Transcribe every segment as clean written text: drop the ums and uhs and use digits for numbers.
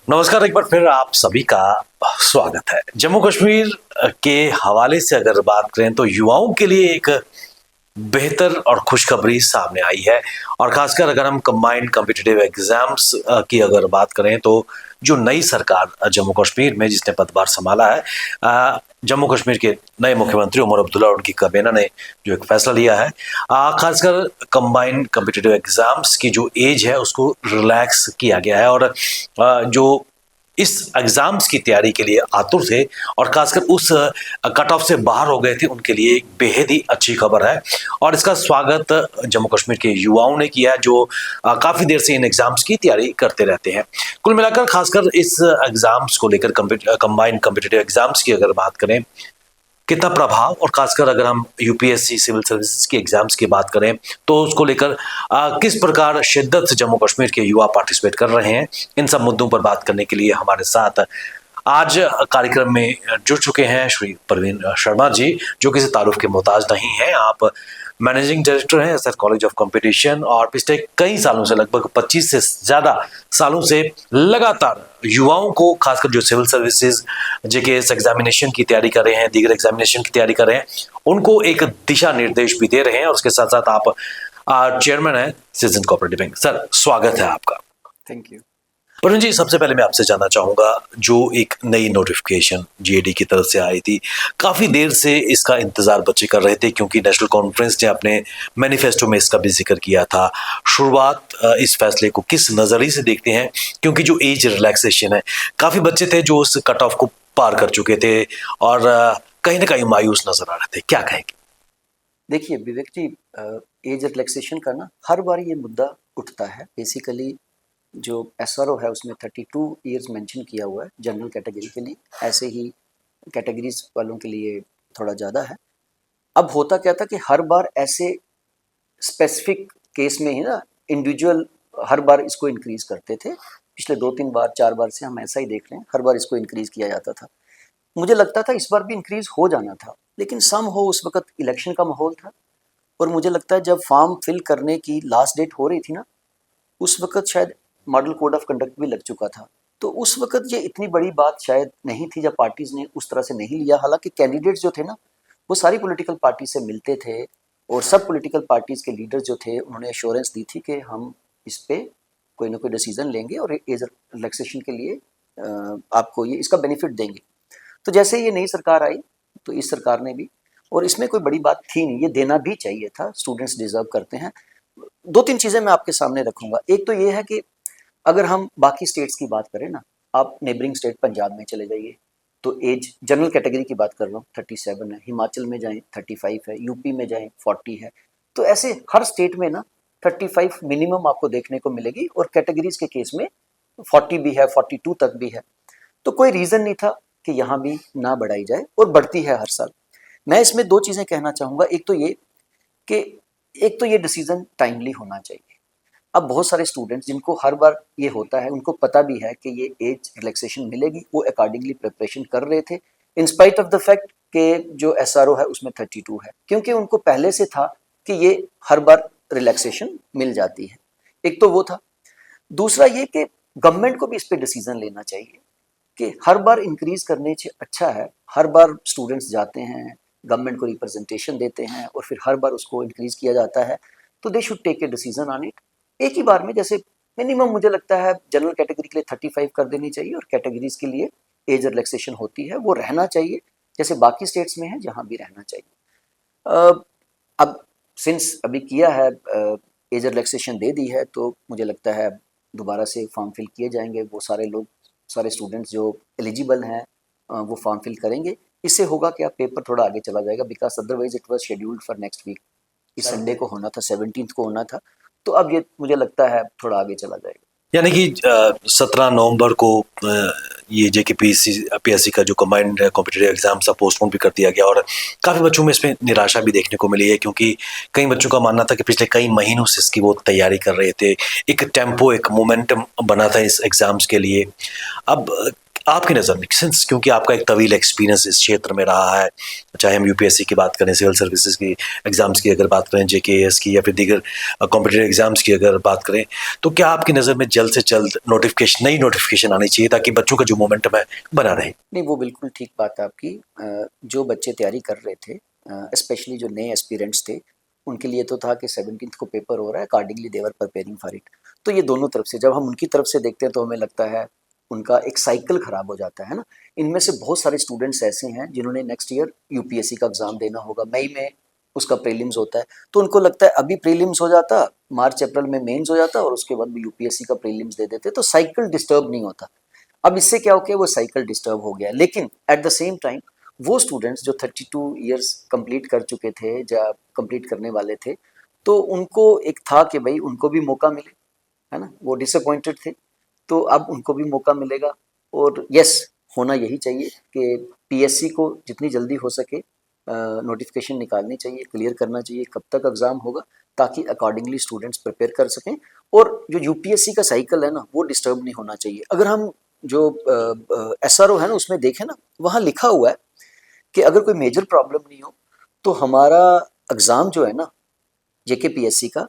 नमस्कार, एक बार फिर आप सभी का स्वागत है। जम्मू कश्मीर के हवाले से अगर बात करें तो युवाओं के लिए एक बेहतर और खुशखबरी सामने आई है। और खासकर अगर हम कंबाइंड कॉम्पिटिटिव एग्जाम्स की अगर बात करें तो जो नई सरकार जम्मू कश्मीर में जिसने पदभार संभाला है, जम्मू कश्मीर के नए मुख्यमंत्री उमर अब्दुल्ला और उनकी काबीना ने जो एक फैसला लिया है, खासकर कंबाइंड कॉम्पिटिटिव एग्जाम्स की जो एज है उसको रिलैक्स किया गया है। और जो इस एग्जाम्स की तैयारी के लिए आतुर थे और खासकर उस कट ऑफ से बाहर हो गए थे, उनके लिए एक बेहद ही अच्छी खबर है। और इसका स्वागत जम्मू कश्मीर के युवाओं ने किया है जो काफी देर से इन एग्जाम्स की तैयारी करते रहते हैं। कुल मिलाकर खासकर इस एग्जाम्स को लेकर कंबाइंड कॉम्पिटिटिव एग्जाम्स की अगर बात करें, कितना प्रभाव, और खासकर अगर हम यूपीएससी सिविल सर्विसेज की एग्जाम्स की बात करें तो उसको लेकर किस प्रकार शिद्दत से जम्मू कश्मीर के युवा पार्टिसिपेट कर रहे हैं, इन सब मुद्दों पर बात करने के लिए हमारे साथ आज कार्यक्रम में जुड़ चुके हैं श्री परवीन शर्मा जी, जो किसी तारुफ के मोहताज नहीं है। आप मैनेजिंग डायरेक्टर हैं एसआर कॉलेज ऑफ कंपटीशन और पिछले कई सालों से, लगभग 25 से ज्यादा सालों से लगातार युवाओं को, खासकर जो सिविल सर्विसेज जेकेएस एग्जामिनेशन की तैयारी कर रहे हैं, दीगर एग्जामिनेशन की तैयारी कर रहे हैं, उनको एक दिशा निर्देश भी दे रहे हैं। और उसके साथ साथ आप चेयरमैन हैं सिटीजन कोऑपरेटिव बैंक। सर, स्वागत है आपका। Thank you. वरुण जी, सबसे पहले मैं आपसे जानना चाहूंगा, जो एक नई नोटिफिकेशन जीएडी की तरफ से आई थी, काफी देर से इसका इंतजार बच्चे कर रहे थे क्योंकि नेशनल कॉन्फ्रेंस ने अपने मैनिफेस्टो में इसका भी जिक्र किया था। शुरुआत इस फैसले को किस नजरिए से देखते हैं, क्योंकि जो एज रिलैक्सेशन है, काफी बच्चे थे जो उस कट ऑफ को पार कर चुके थे और कहीं ना कहीं मायूस नजर आ रहे थे, क्या कहेंगे? देखिए विवेक जी, एज रिलैक्सेशन का ना हर बार ये मुद्दा उठता है। बेसिकली जो एसआरओ है उसमें 32 ईयर्स मेंशन किया हुआ है जनरल कैटेगरी के लिए, ऐसे ही कैटेगरीज वालों के लिए थोड़ा ज़्यादा है। अब होता क्या था कि हर बार ऐसे स्पेसिफिक केस में ही ना इंडिविजुअल हर बार इसको इंक्रीज करते थे। पिछले 2-3 बार 4 बार से हम ऐसा ही देख रहे हैं, हर बार इसको इंक्रीज किया जाता था। मुझे लगता था इस बार भी इंक्रीज हो जाना था, लेकिन सम हो उस वक्त इलेक्शन का माहौल था और मुझे लगता है जब फॉर्म फिल करने की लास्ट डेट हो रही थी ना, उस वक्त शायद मॉडल कोड ऑफ कंडक्ट भी लग चुका था। तो उस वक्त ये इतनी बड़ी बात शायद नहीं थी जब पार्टीज ने उस तरह से नहीं लिया। हालांकि कैंडिडेट्स जो थे ना वो सारी पॉलिटिकल पार्टी से मिलते थे और सब पॉलिटिकल पार्टीज के लीडर्स जो थे उन्होंने एश्योरेंस दी थी कि हम इस पे कोई ना कोई डिसीजन लेंगे और एज रिलैक्सेशन के लिए आपको ये इसका बेनिफिट देंगे। तो जैसे ये नई सरकार आई तो इस सरकार ने भी, और इसमें कोई बड़ी बात थी नहीं, ये देना भी चाहिए था, स्टूडेंट्स डिजर्व करते हैं। 2-3 चीज़ें मैं आपके सामने रखूंगा। एक तो ये है कि अगर हम बाकी स्टेट्स की बात करें ना, आप नेबरिंग स्टेट पंजाब में चले जाइए तो एज जनरल कैटेगरी की बात कर रहा हूँ 37 है, हिमाचल में जाएं 35 है, यूपी में जाएं 40 है। तो ऐसे हर स्टेट में ना 35 मिनिमम आपको देखने को मिलेगी और कैटेगरीज के केस में 40 भी है, 42 तक भी है। तो कोई रीज़न नहीं था कि यहाँ भी ना बढ़ाई जाए, और बढ़ती है हर साल। मैं इसमें 2 चीज़ें कहना चाहूँगा। एक तो ये कि एक तो ये डिसीजन टाइमली होना चाहिए। अब बहुत सारे स्टूडेंट्स जिनको हर बार ये होता है, उनको पता भी है कि ये एज रिलैक्सेशन मिलेगी, वो अकॉर्डिंगली प्रिपरेशन कर रहे थे in spite of the fact कि जो एसआरओ है उसमें 32 है, क्योंकि उनको पहले से था कि ये हर बार रिलैक्सेशन मिल जाती है। एक तो वो था। दूसरा ये कि गवर्नमेंट को भी इस पर डिसीजन लेना चाहिए कि हर बार इंक्रीज करने से अच्छा है, हर बार स्टूडेंट्स जाते हैं, गवर्नमेंट को रिप्रेजेंटेशन देते हैं और फिर हर बार उसको इंक्रीज किया जाता है, तो they should take a decision on it एक ही बार में। जैसे मिनिमम मुझे लगता है जनरल कैटेगरी के लिए 35 कर देनी चाहिए और कैटेगरीज के लिए एज रिलैक्सेशन होती है वो रहना चाहिए, जैसे बाकी स्टेट्स में है जहाँ भी रहना चाहिए। अब सिंस अभी किया है, एज रिलैक्सेशन दे दी है, तो मुझे लगता है दोबारा से फॉर्म फिल किए जाएंगे। वो सारे लोग, सारे स्टूडेंट्स जो एलिजिबल हैं वो फॉर्म फिल करेंगे। इससे होगा क्या, पेपर थोड़ा आगे चला जाएगा, because otherwise it was scheduled for next week. इस संडे को होना था, 17 को होना था, तो अब ये मुझे लगता है थोड़ा आगे चला जाएगा। यानी कि 17 नवंबर को ये जेकेपीएससी का जो कंबाइंड कॉम्पिटिटिव एग्जाम था पोस्टपोन भी कर दिया गया और काफ़ी बच्चों में इसमें निराशा भी देखने को मिली है, क्योंकि कई बच्चों का मानना था कि पिछले कई महीनों से इसकी वो तैयारी कर रहे थे, एक टेम्पो, एक मोमेंटम बना था इस एग्जाम्स के लिए। अब आपकी नज़र में, सिंस क्योंकि आपका एक तवील एक्सपीरियंस इस क्षेत्र में रहा है, चाहे हम यूपीएससी की बात करें, सिविल सर्विसेज की एग्जाम्स की अगर बात करें, जेकेएस की या फिर दीगर कॉम्पिटिटिव एग्जाम्स की अगर बात करें, तो क्या आपकी नज़र में जल्द से जल्द नई नोटिफिकेशन आनी चाहिए ताकि बच्चों का जो मोमेंटम है बना रहे? नहीं, वो बिल्कुल ठीक बात है आपकी। जो बच्चे तैयारी कर रहे थे, स्पेशली जो नए एस्पिरेंट्स थे, उनके लिए तो था कि 17th को पेपर हो रहा है, accordingly they were preparing for it. तो ये दोनों तरफ से जब हम उनकी तरफ से देखते हैं तो हमें लगता है उनका एक साइकिल खराब हो जाता है ना। इनमें से बहुत सारे स्टूडेंट्स ऐसे हैं जिन्होंने नेक्स्ट ईयर यूपीएससी का एग्जाम देना होगा, मई में उसका प्रीलिम्स होता है, तो उनको लगता है अभी प्रीलिम्स हो जाता, मार्च अप्रैल में मेंस हो जाता और उसके बाद भी यूपीएससी का प्रीलिम्स दे देते, तो साइकिल डिस्टर्ब नहीं होता। अब इससे क्या हो गया, वो साइकिल डिस्टर्ब हो गया। लेकिन एट द सेम टाइम वो स्टूडेंट्स जो 32 ईयर्स कंप्लीट कर चुके थे या कंप्लीट करने वाले थे, तो उनको एक था कि भाई उनको भी मौका मिले, है ना। वो डिसअपॉइंटेड थे, तो अब उनको भी मौका मिलेगा। और यस, होना यही चाहिए कि पीएससी को जितनी जल्दी हो सके नोटिफिकेशन निकालनी चाहिए, क्लियर करना चाहिए कब तक एग्ज़ाम होगा, ताकि अकॉर्डिंगली स्टूडेंट्स प्रिपेयर कर सकें। और जो यूपीएससी का साइकिल है ना, वो डिस्टर्ब नहीं होना चाहिए। अगर हम जो एसआरओ है ना उसमें देखें ना, वहाँ लिखा हुआ है कि अगर कोई मेजर प्रॉब्लम नहीं हो तो हमारा एग्ज़ाम जो है ना जेकेपीएससी का,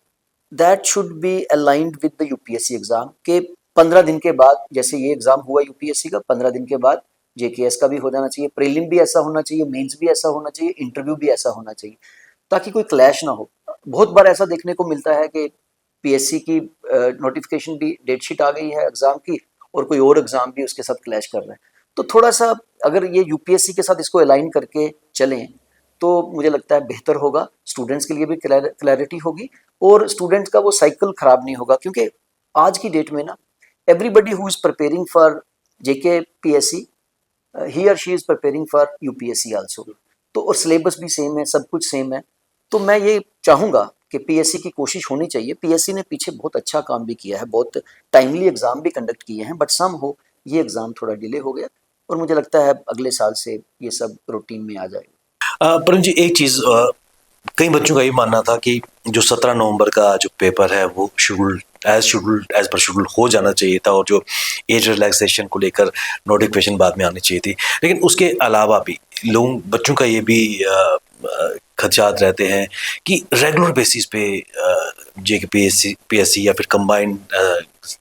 that should be aligned with the UPSC exam के 15 दिन के बाद, जैसे ये एग्ज़ाम हुआ यूपीएससी का, 15 दिन के बाद जेकेएस का भी हो जाना चाहिए, प्रीलिम भी ऐसा होना चाहिए, मेंस भी ऐसा होना चाहिए, इंटरव्यू भी ऐसा होना चाहिए, ताकि कोई क्लैश ना हो। बहुत बार ऐसा देखने को मिलता है कि पीएससी की नोटिफिकेशन भी, डेटशीट आ गई है एग्ज़ाम की, और कोई और एग्ज़ाम भी उसके साथ क्लैश कर रहा है। तो थोड़ा सा अगर ये यूपीएससी के साथ इसको अलाइन करके चलें तो मुझे लगता है बेहतर होगा, स्टूडेंट्स के लिए भी क्लैरिटी होगी और स्टूडेंट्स का वो साइकिल खराब नहीं होगा। क्योंकि आज की डेट में ना everybody who is preparing for JK PSC, he और she is preparing for UPSC also. तो और सिलेबस भी सेम है, सब कुछ सेम है। तो मैं ये चाहूँगा कि पीएससी की कोशिश होनी चाहिए। पीएससी ने पीछे बहुत अच्छा काम भी किया है, बहुत टाइमली एग्ज़ाम भी कंडक्ट किए हैं, बट सम हो ये एग्ज़ाम थोड़ा डिले हो गया और मुझे लगता है अगले साल से ये सब रूटीन में आ जाएगा। परम जी, एक चीज़, कई बच्चों का ये मानना था कि जो 17 नवंबर का जो पेपर है वो एज पर शेड्यूल हो जाना चाहिए था और जो एज रिलैक्सेशन को लेकर नोटिफिकेशन बाद में आनी चाहिए थी। लेकिन उसके अलावा भी बच्चों का ये भी खदशात रहते हैं कि रेगुलर बेसिस पे पीएससी या फिर combined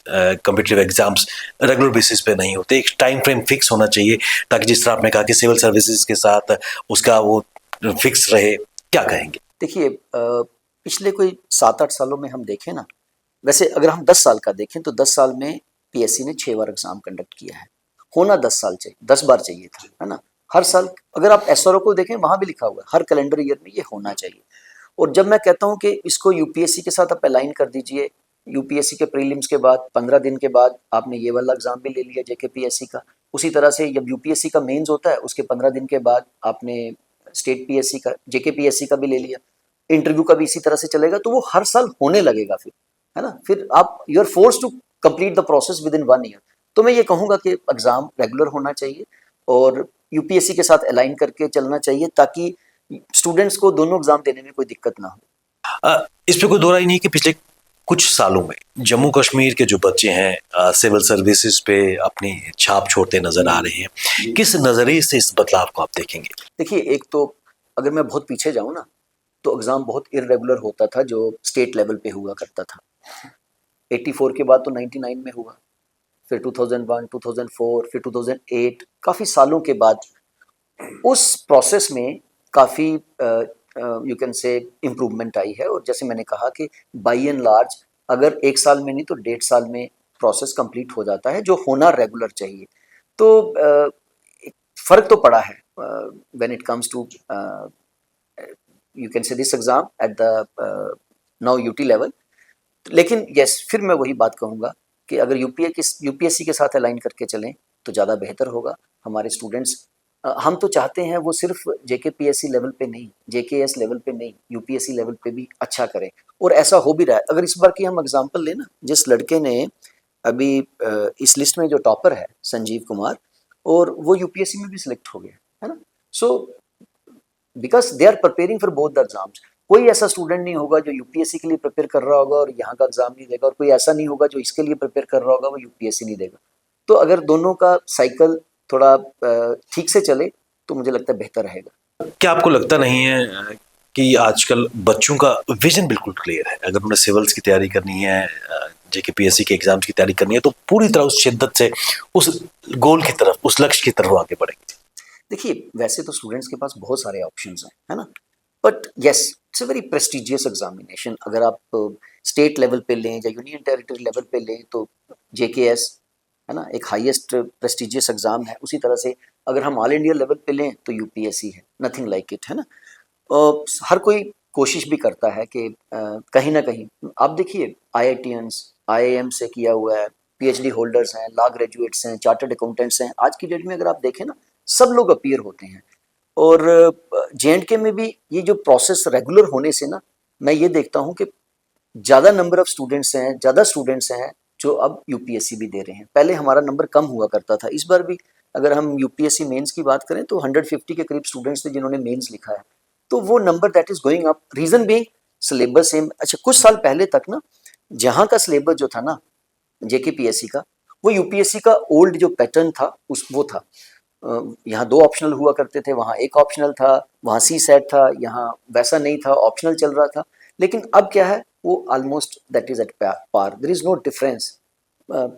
competitive exams regular basis पे नहीं होते। एक टाइम फ्रेम फिक्स होना चाहिए ताकि जिस तरह आपने कहा कि सिविल सर्विसेज के साथ उसका वो फिक्स रहे। क्या कहेंगे? देखिए, पिछले कोई 7-8 सालों में हम देखें ना, वैसे अगर हम 10 साल का देखें तो 10 साल में पीएससी ने 6 बार एग्जाम कंडक्ट किया है। होना 10 साल चाहिए, 10 बार चाहिए था, है ना। हर साल अगर आप एसआरओ को देखें वहाँ भी लिखा हुआ है हर कैलेंडर ईयर में ये होना चाहिए। और जब मैं कहता हूँ कि इसको यूपीएससी के साथ आप अलाइन कर दीजिए, यूपीएससी के प्रीलिम्स के बाद 15 दिन के बाद आपने ये वाला एग्जाम भी ले लिया जेकेपीएससी का, उसी तरह से जब यूपीएससी का मेंस होता है उसके 15 दिन के बाद आपने स्टेट पीएससी का, जेकेपीएससी का भी ले लिया, इंटरव्यू का भी इसी तरह से चलेगा, तो वो हर साल होने लगेगा फिर, है ना। फिर आप you are force to complete the process within 1 year. तो मैं ये कहूँगा कि एग्जाम रेगुलर होना चाहिए और यूपीएससी के साथ अलाइन करके चलना चाहिए ताकि स्टूडेंट्स को दोनों एग्जाम देने में कोई दिक्कत ना हो। इस पे कोई दो राय नहीं कि पिछले कुछ सालों में जम्मू कश्मीर के जो बच्चे हैं सिविल सर्विसेज पे अपनी छाप छोड़ते नजर आ रहे हैं। किस नजरिए से इस बदलाव को आप देखेंगे? देखिए, एक तो अगर मैं बहुत पीछे जाऊँ ना तो एग्ज़ाम बहुत इरेगुलर होता था जो स्टेट लेवल पे हुआ करता था। 84 के बाद तो 99 में हुआ, फिर 2001, 2004, फिर 2008, काफ़ी सालों के बाद उस प्रोसेस में काफ़ी यू कैन से इम्प्रूवमेंट आई है। और जैसे मैंने कहा कि बाई एंड लार्ज अगर 1 साल में नहीं तो 1.5 साल में प्रोसेस कंप्लीट हो जाता है, जो होना रेगुलर चाहिए। तो फ़र्क तो पड़ा है when it comes to you can say this exam at the now UT level. लेकिन यस, फिर मैं वही बात कहूँगा कि अगर यूपीएससी के साथ अलाइन करके चलें तो ज़्यादा बेहतर होगा। हमारे स्टूडेंट्स, हम तो चाहते हैं वो सिर्फ जेकेपीएससी लेवल पे नहीं, जेकेएस लेवल पे नहीं, यूपीएससी लेवल पे भी अच्छा करें और ऐसा हो भी रहा है। अगर इस बार की हम एग्जांपल लें ना, जिस लड़के ने अभी इस लिस्ट में जो टॉपर है संजीव कुमार, और वो यूपीएससी में भी सिलेक्ट हो गया, है ना। So because they are preparing for both the exams. कोई ऐसा स्टूडेंट नहीं होगा जो यूपीएससी के लिए प्रिपेयर कर रहा होगा और यहाँ का एग्जाम नहीं देगा, और कोई ऐसा नहीं होगा जो इसके लिए प्रिपेयर कर रहा होगा वो यूपीएससी नहीं देगा। तो अगर दोनों का साइकिल थोड़ा ठीक से चले तो मुझे लगता है बेहतर रहेगा। क्या आपको लगता नहीं है कि आजकल बच्चों का विजन बिल्कुल क्लियर है? अगर उन्हें सिविल्स की तैयारी करनी है, जेकेपीएससी के एग्जाम्स की तैयारी करनी है, तो पूरी तरह उस शिद्दत से उस गोल की तरफ, उस लक्ष्य की तरफ आगे बढ़ेंगे। देखिए, वैसे तो स्टूडेंट्स के पास बहुत सारे ऑप्शंस हैं, है ना? But yes, it's a very prestigious examination. अगर आप स्टेट लेवल पे लें या यूनियन टेरिटरी लेवल पे लें तो जेकेएस, है ना, एक हाईएस्ट प्रेस्टिजियस एग्जाम है। उसी तरह से अगर हम ऑल इंडिया लेवल पे लें तो यूपीएससी है, नथिंग लाइक इट, है ना? हर कोई कोशिश भी करता है कि कहीं ना कहीं आप देखिए आईआईटीएंस, आईआईएम से किया हुआ है, पीएचडी होल्डर्स हैं, लॉ ग्रेजुएट्स हैं, चार्टर्ड अकाउंटेंट्स हैं। आज की डेट में अगर आप देखें ना, सब लोग अपीयर होते हैं। और जेएंडके में भी ये जो प्रोसेस रेगुलर होने से ना, मैं ये देखता हूँ कि ज़्यादा नंबर ऑफ स्टूडेंट्स हैं, ज़्यादा स्टूडेंट्स हैं जो अब यूपीएससी भी दे रहे हैं। पहले हमारा नंबर कम हुआ करता था। इस बार भी अगर हम यूपीएससी मेंस की बात करें तो 150 के करीब स्टूडेंट्स थे जिन्होंने मेंस लिखा है। तो वो number that is going up, reason being syllabus same. अच्छा, कुछ साल पहले तक ना जहाँ का सिलेबस जो था ना जेकेपीएससी का, वो यूपीएससी का ओल्ड जो पैटर्न था उस वो था। यहाँ 2 ऑप्शनल हुआ करते थे, वहाँ 1 ऑप्शनल था, वहाँ सी सेट था, यहाँ वैसा नहीं था, ऑप्शनल चल रहा था। लेकिन अब क्या है, वो almost that is at par, there is no difference.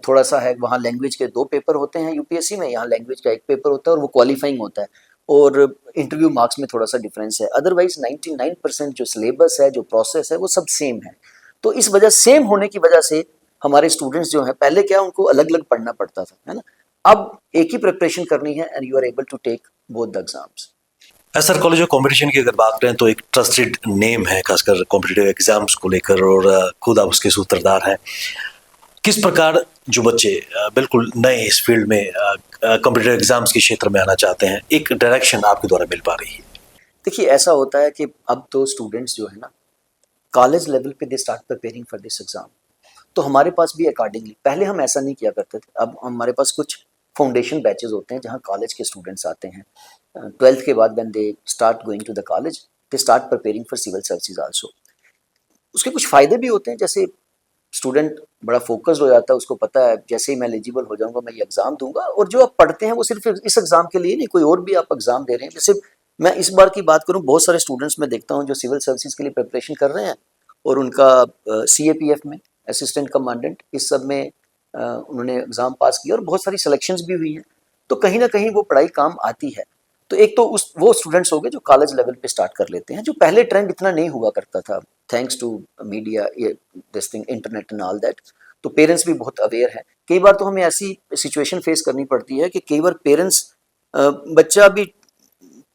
थोड़ा सा है, वहाँ लैंग्वेज के 2 पेपर होते हैं यूपीएससी में, यहाँ लैंग्वेज का 1 पेपर होता है और वो क्वालिफाइंग होता है। और इंटरव्यू मार्क्स में थोड़ा सा डिफरेंस है। अदरवाइज 99% जो सिलेबस है, जो प्रोसेस है, वो सब सेम है। तो इस वजह, सेम होने की वजह से हमारे स्टूडेंट्स जो हैं, पहले क्या उनको अलग अलग पढ़ना पड़ता था, है ना? अब एक ही प्रिपरेशन करनी है and you are able to take both the exams. Sir, college of competition की अगर बात करें तो एक ट्रस्टेड नेम है, खासकर कॉम्पिटिटिव एग्जाम्स को लेकर, और खुद आप उसके सूत्रधार हैं। किस प्रकार जो बच्चे बिल्कुल नए इस फील्ड में कॉम्पिटिटिव एग्जाम्स के क्षेत्र में आना चाहते हैं, एक डायरेक्शन आपके द्वारा मिल पा रही है? देखिए, ऐसा होता है कि अब तो स्टूडेंट्स जो है ना, कॉलेज लेवल पे दे start preparing for this exam. तो हमारे पास भी अकॉर्डिंगली, पहले हम ऐसा नहीं किया करते थे। अब हमारे पास कुछ फाउंडेशन बैचेस होते हैं जहाँ कॉलेज के स्टूडेंट्स आते हैं। 12th के बाद when they start going to the college, they start preparing for civil services also. उसके कुछ फ़ायदे भी होते हैं, जैसे स्टूडेंट बड़ा फोकस्ड हो जाता है, उसको पता है जैसे ही मैं एलिजिबल हो जाऊंगा मैं ये एग्ज़ाम दूंगा। और जो आप पढ़ते हैं वो सिर्फ इस एग्ज़ाम के लिए नहीं, कोई और भी आप एग्ज़ाम दे रहे हैं। जैसे मैं इस बार की बात करूं, बहुत सारे स्टूडेंट्स मैं देखता हूं जो सिविल सर्विसेज के लिए प्रिपरेशन कर रहे हैं और उनका सीएपीएफ में, असिस्टेंट कमांडेंट, इस सब में उन्होंने एग्ज़ाम पास किया और बहुत सारी सिलेक्शंस भी हुई हैं। तो कहीं ना कहीं वो पढ़ाई काम आती है। तो एक तो उस वो स्टूडेंट्स हो गए जो कॉलेज लेवल पे स्टार्ट कर लेते हैं, जो पहले ट्रेंड इतना नहीं हुआ करता था, thanks to media, this thing, internet and all that. तो पेरेंट्स भी बहुत अवेयर हैं। कई बार तो हमें ऐसी सिचुएशन फेस करनी पड़ती है कि कई बार पेरेंट्स बच्चा अभी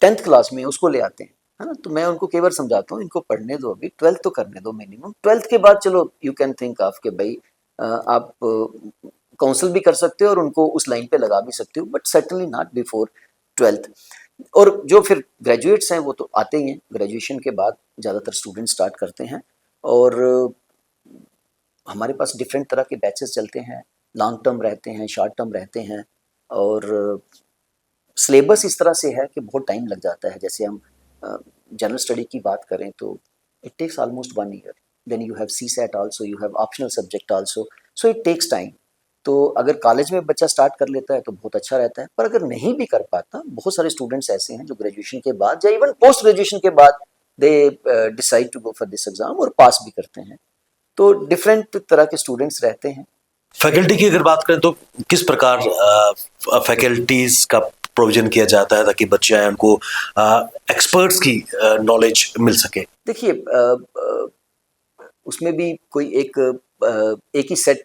10th क्लास में उसको ले आते हैं, है ना? तो मैं उनको कई बार समझाता हूँ, इनको पढ़ने दो, अभी 12th तो करने दो मिनिमम। 12th के बाद चलो यू कैन थिंक ऑफ कि भाई आप काउंसिल भी कर सकते हो और उनको उस लाइन पे लगा भी सकते हो, but certainly not before 12th। और जो फिर ग्रेजुएट्स हैं वो तो आते ही हैं, ग्रेजुएशन के बाद ज़्यादातर स्टूडेंट स्टार्ट करते हैं। और हमारे पास डिफरेंट तरह के बैचेस चलते हैं, लॉन्ग टर्म रहते हैं, शॉर्ट टर्म रहते हैं। और सिलेबस इस तरह से है कि बहुत टाइम लग जाता है। जैसे हम जनरल स्टडी की बात करें तो it takes almost 1 year, then you have CSAT also, you have optional subject also, so it takes time. तो अगर कॉलेज में बच्चा स्टार्ट कर लेता है तो बहुत अच्छा रहता है, पर अगर नहीं भी कर पाता, बहुत सारे स्टूडेंट्स ऐसे हैं जो ग्रेजुएशन के बाद या इवन पोस्ट ग्रेजुएशन के बाद they decide to go for this exam और पास भी करते हैं। तो डिफरेंट तरह के स्टूडेंट्स रहते हैं। फैकल्टी की अगर बात करें तो किस प्रकार फैकल्टीज का प्रोविजन किया जाता है ताकि बच्चे आए उनको एक्सपर्ट्स की नॉलेज मिल सके? देखिए, उसमें भी कोई एक ही सेट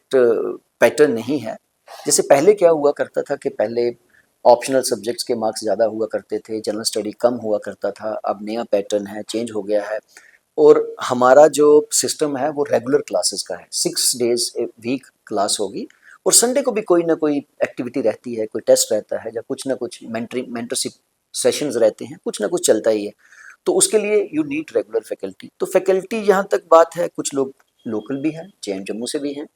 पैटर्न नहीं है। जैसे पहले क्या हुआ करता था कि पहले ऑप्शनल सब्जेक्ट्स के मार्क्स ज़्यादा हुआ करते थे, जनरल स्टडी कम हुआ करता था। अब नया पैटर्न है, चेंज हो गया है। और हमारा जो सिस्टम है वो रेगुलर क्लासेस का है, 6 डेज ए वीक क्लास होगी और संडे को भी कोई ना कोई एक्टिविटी रहती है, कोई टेस्ट रहता है या कुछ ना कुछ मेंटरशिप सेशंस रहते हैं, कुछ ना कुछ चलता ही है। तो उसके लिए यू नीड रेगुलर फैकल्टी। तो फैकल्टी जहाँ तक बात है, कुछ लोग लोकल भी हैं, जम्मू से भी हैं,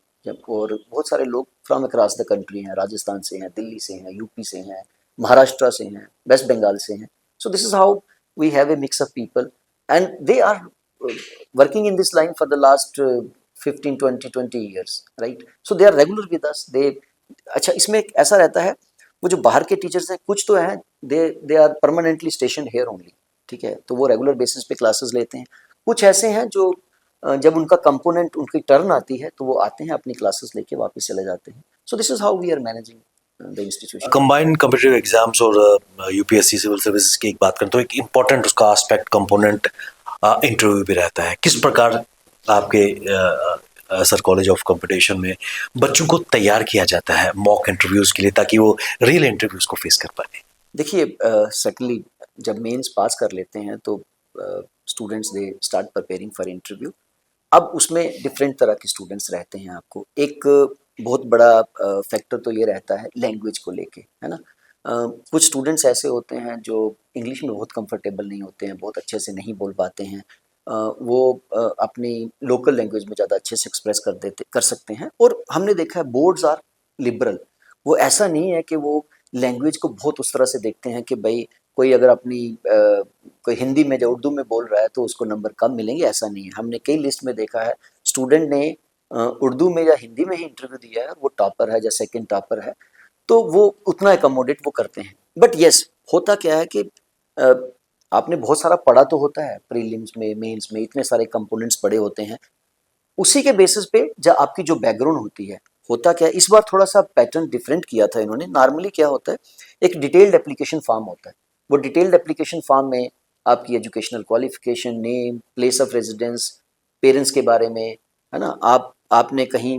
और बहुत सारे लोग फ्रॉम अक्रॉस द कंट्री हैं, राजस्थान से हैं, दिल्ली से हैं, यूपी से हैं, महाराष्ट्र से हैं, वेस्ट बंगाल से हैं। So this is how we have a mix of people and they are working in this line for the last 15 20 years, right? So they are regular with us. They अच्छा इसमें एक ऐसा रहता है, वो जो बाहर के टीचर्स हैं कुछ तो हैं, they are permanently station here only, ठीक है, तो वो रेगुलर बेसिस पे क्लासेस लेते हैं। कुछ ऐसे हैं जो जब उनका कंपोनेंट उनकी टर्न आती है तो वो आते हैं अपनी क्लासेस लेके वापस चले जाते हैं। So this is how we are managing the institution. Combined competitive exams और यूपीएससी सिविल सर्विसेज की एक बात करें तो एक इम्पोर्टेंट उसका एस्पेक्ट कंपोनेंट इंटरव्यू भी रहता है। किस प्रकार आपके सर कॉलेज ऑफ कंपटीशन में बच्चों को तैयार किया जाता है मॉक इंटरव्यूज के लिए ताकि वो रियल इंटरव्यूज को फेस कर पाए? देखिए सेटली जब मेंस पास कर लेते हैं तो students they start preparing for interview. अब उसमें डिफरेंट तरह के स्टूडेंट्स रहते हैं। आपको एक बहुत बड़ा फैक्टर तो ये रहता है लैंग्वेज को लेके, है ना। कुछ स्टूडेंट्स ऐसे होते हैं जो इंग्लिश में बहुत कंफर्टेबल नहीं होते हैं, बहुत अच्छे से नहीं बोल पाते हैं। वो अपनी लोकल लैंग्वेज में ज़्यादा अच्छे से एक्सप्रेस कर सकते हैं। और हमने देखा है बोर्ड्स आर लिबरल, वो ऐसा नहीं है कि वो लैंग्वेज को बहुत उस तरह से देखते हैं कि भाई कोई अगर अपनी कोई हिंदी में या उर्दू में बोल रहा है तो उसको नंबर कम मिलेंगे, ऐसा नहीं है। हमने कई लिस्ट में देखा है स्टूडेंट ने उर्दू में या हिंदी में ही इंटरव्यू दिया है, वो टॉपर है या सेकंड टॉपर है, तो वो उतना एकोमोडेट वो करते हैं। बट यस, होता क्या है कि अ, आपने बहुत सारा पढ़ा तो होता है, प्रीलिम्स में मेंस में इतने सारे कंपोनेंट्स पढ़े होते हैं, उसी के बेसिस पे जब आपकी जो बैकग्राउंड होती है, होता क्या है इस बार थोड़ा सा पैटर्न डिफरेंट किया था इन्होंने। नॉर्मली क्या होता है, एक डिटेल्ड एप्लीकेशन फॉर्म होता है। वो डिटेल्ड एप्लीकेशन फॉर्म में आपकी educational qualification, name, place of residence, parents के बारे में, है ना, आपने कहीं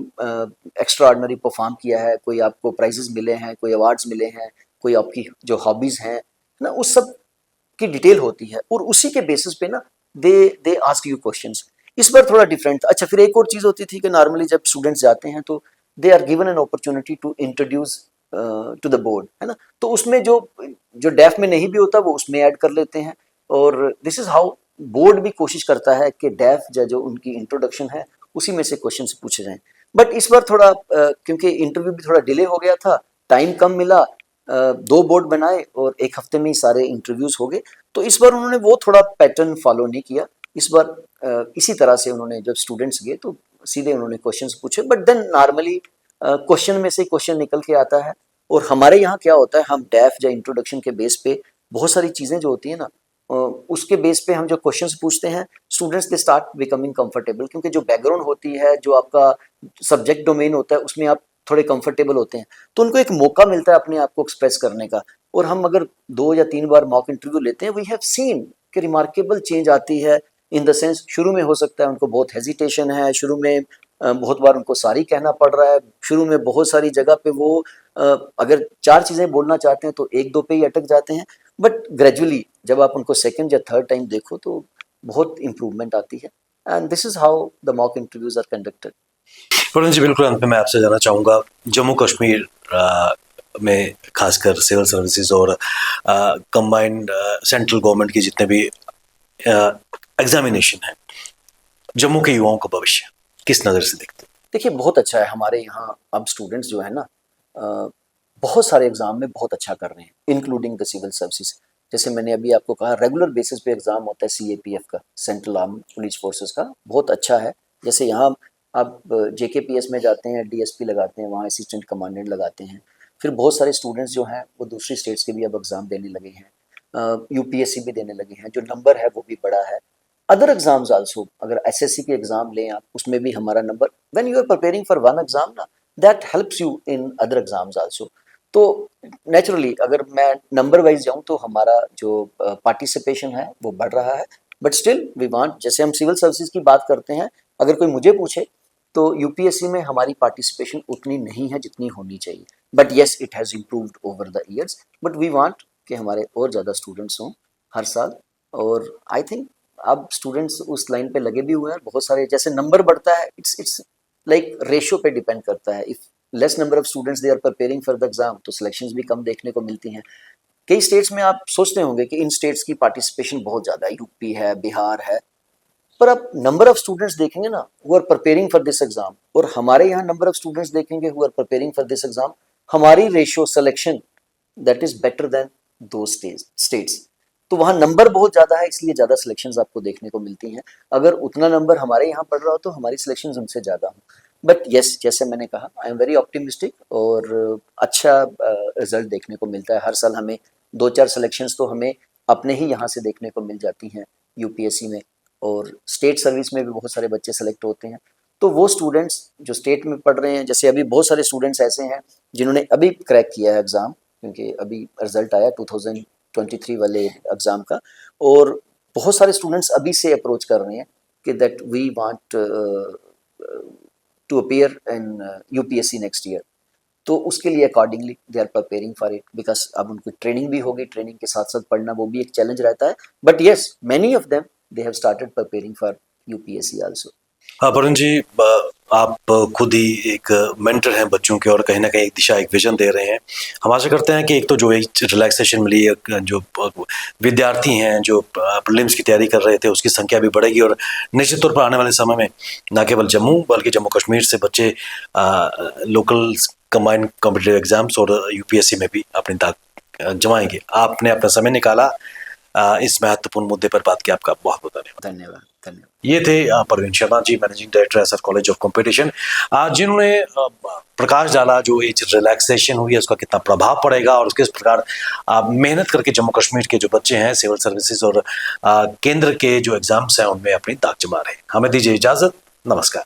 एक्स्ट्रा ऑर्डिनरी परफॉर्म किया है, कोई आपको प्राइजेस मिले हैं, कोई अवार्ड्स मिले हैं, कोई आपकी जो हॉबीज हैं, है ना, उस सब की डिटेल होती है। और उसी के बेसिस पे ना दे दे आस्क यू क्वेश्चंस। इस बार थोड़ा डिफरेंट था। अच्छा फिर एक और चीज होती थी कि नॉर्मली जब स्टूडेंट्स जाते हैं तो they are given an opportunity to introduce to the board, है ना, तो उसमें जो जो डेफ में नहीं भी होता वो उसमें ऐड कर लेते हैं। और दिस इज हाउ बोर्ड भी कोशिश करता है कि डेफ जो उनकी इंट्रोडक्शन है उसी में से क्वेश्चन पूछे जाएं। बट इस बार थोड़ा क्योंकि इंटरव्यू भी थोड़ा डिले हो गया था, टाइम कम मिला, दो बोर्ड बनाए और एक हफ्ते में ही सारे इंटरव्यूज हो गए, तो इस बार उन्होंने वो थोड़ा पैटर्न फॉलो नहीं किया। इस बार इसी तरह से उन्होंने जब स्टूडेंट्स गए तो सीधे उन्होंने क्वेश्चंस पूछे। बट देन नॉर्मली क्वेश्चन में से क्वेश्चन निकल के आता है। और हमारे यहाँ क्या होता है, हम डेफ या इंट्रोडक्शन के बेस पे बहुत सारी चीज़ें जो होती है ना, उसके बेस पे हम जो क्वेश्चंस पूछते हैं students they start becoming comfortable, क्योंकि जो बैकग्राउंड होती है, जो आपका सब्जेक्ट डोमेन होता है, उसमें आप थोड़े कंफर्टेबल होते हैं, तो उनको एक मौका मिलता है अपने आप को एक्सप्रेस करने का। और हम अगर 2 या 3 बार मॉक इंटरव्यू लेते हैं, वी हैव सीन कि रिमार्केबल चेंज आती है। इन द सेंस शुरू में हो सकता है उनको बहुत हेजिटेशन है, शुरू में बहुत बार उनको सॉरी कहना पड़ रहा है, शुरू में बहुत सारी जगह पे वो अगर 4 चीज़ें बोलना चाहते हैं तो 1-2 पे ही अटक जाते हैं। बट ग्रेजुअली जब आप उनको सेकंड या थर्ड टाइम देखो तो बहुत इंप्रूवमेंट आती है। And this is how the mock interviews are conducted. Varun ji, बिल्कुल अंत में मैं आपसे जानना चाहूँगा, जम्मू कश्मीर में खासकर सिविल सर्विसेज और कंबाइंड सेंट्रल गवर्नमेंट की जितने भी एग्जामिनेशन है, जम्मू के युवाओं का भविष्य किस नज़र से देखते हैं? देखिए बहुत अच्छा है हमारे यहाँ। अब स्टूडेंट्स जो है ना बहुत सारे एग्जाम में बहुत अच्छा कर रहे हैं, इंक्लूडिंग द सिविल सर्विसेज। जैसे मैंने अभी आपको कहा, रेगुलर बेसिस पे एग्जाम होता है सीएपीएफ का, सेंट्रल आर्म पुलिस फोर्सेस का, बहुत अच्छा है। जैसे यहाँ आप जेकेपीएस में जाते हैं, डीएसपी लगाते हैं, वहाँ असिस्टेंट कमांडेंट लगाते हैं। फिर बहुत सारे स्टूडेंट्स जो हैं वो दूसरी स्टेट्स के भी अब एग्ज़ाम देने लगे हैं, यूपीएससी भी देने लगे हैं, जो नंबर है वो भी बड़ा है। अदर एग्जाम्स आल्सो, अगर एसएससी के एग्जाम लें आप, उसमें भी हमारा number, when you are preparing for one exam ना, that helps you in other exams also. तो नेचुरली अगर मैं नंबर वाइज जाऊं तो हमारा जो पार्टिसिपेशन है वो बढ़ रहा है। बट स्टिल वी वांट, जैसे हम सिविल सर्विसेज की बात करते हैं, अगर कोई मुझे पूछे तो यूपीएससी में हमारी पार्टिसिपेशन उतनी नहीं है जितनी होनी चाहिए। But yes, it has improved over the years. But we want कि हमारे और ज़्यादा स्टूडेंट्स हों हर साल। और आई थिंक अब स्टूडेंट्स उस लाइन पे लगे भी हुए हैं बहुत सारे। जैसे नंबर बढ़ता है, इट्स लाइक रेशियो पे डिपेंड करता है। If less number of students they are preparing for the exam तो सिलेक्शंस भी कम देखने को मिलती हैं। कई स्टेट्स में आप सोचते होंगे कि इन स्टेट्स की पार्टिसिपेशन बहुत ज़्यादा है, यूपी है, बिहार है, पर आप नंबर ऑफ स्टूडेंट्स देखेंगे ना who are preparing for this exam, और हमारे यहाँ नंबर ऑफ स्टूडेंट्स देखेंगे who are preparing for this exam, हमारी ratio selection that is better than दो स्टेट्स। तो वहाँ नंबर बहुत ज़्यादा है, इसलिए ज़्यादा सिलेक्शंस आपको देखने को मिलती हैं। अगर उतना नंबर हमारे यहाँ पड़ रहा हो तो हमारी सिलेक्शंस उनसे ज़्यादा हो। बट यस, जैसे मैंने कहा, आई एम वेरी ऑप्टिमिस्टिक और अच्छा रिजल्ट देखने को मिलता है हर साल। हमें 2-4 सिलेक्शंस तो हमें अपने ही यहाँ से देखने को मिल जाती हैं यूपीएससी में, और स्टेट सर्विस में भी बहुत सारे बच्चे सेलेक्ट होते हैं। तो वो स्टूडेंट्स जो स्टेट में पढ़ रहे हैं, जैसे अभी बहुत सारे स्टूडेंट्स ऐसे हैं जिन्होंने अभी क्रैक किया है एग्ज़ाम, क्योंकि अभी रिजल्ट आया 2023 वाले एग्ज़ाम का, और बहुत सारे स्टूडेंट्स अभी से अप्रोच कर रहे हैं कि that we want to appear in UPSC next year. तो उसके लिए accordingly they are preparing for it, because अब उनको ट्रेनिंग भी होगी, ट्रेनिंग के साथ साथ पढ़ना वो भी एक चैलेंज रहता है। But yes, many of them they have started preparing for UPSC also. Varun ji, आप खुद ही एक मेंटर हैं बच्चों के, और कहीं ना कहीं एक दिशा, एक विजन दे रहे हैं। हम आशा करते हैं कि एक तो जो एक रिलैक्सेशन मिली है, जो विद्यार्थी हैं जो प्रीलिम्स की तैयारी कर रहे थे, उसकी संख्या भी बढ़ेगी, और निश्चित तौर पर आने वाले समय में न केवल जम्मू बल्कि जम्मू कश्मीर से बच्चे लोकल कंबाइंड कॉम्पिटिटिव एग्जाम्स और यूपीएससी में भी अपनी दाग जमाएंगे। आपने अपना समय निकाला इस महत्वपूर्ण मुद्दे पर बात की, आपका बहुत बहुत धन्यवाद। धन्यवाद, धन्यवाद। ये थे Parveen Sharma ji, managing director SR college of competition, जिन्होंने प्रकाश डाला जो एज रिलैक्सेशन हुई है उसका कितना प्रभाव पड़ेगा, और किस प्रकार मेहनत करके जम्मू कश्मीर के जो बच्चे हैं सिविल सर्विसेज और केंद्र के जो एग्जाम्स हैं उनमें अपनी दाग जमा रहे हैं। हमें दीजिए इजाजत, नमस्कार।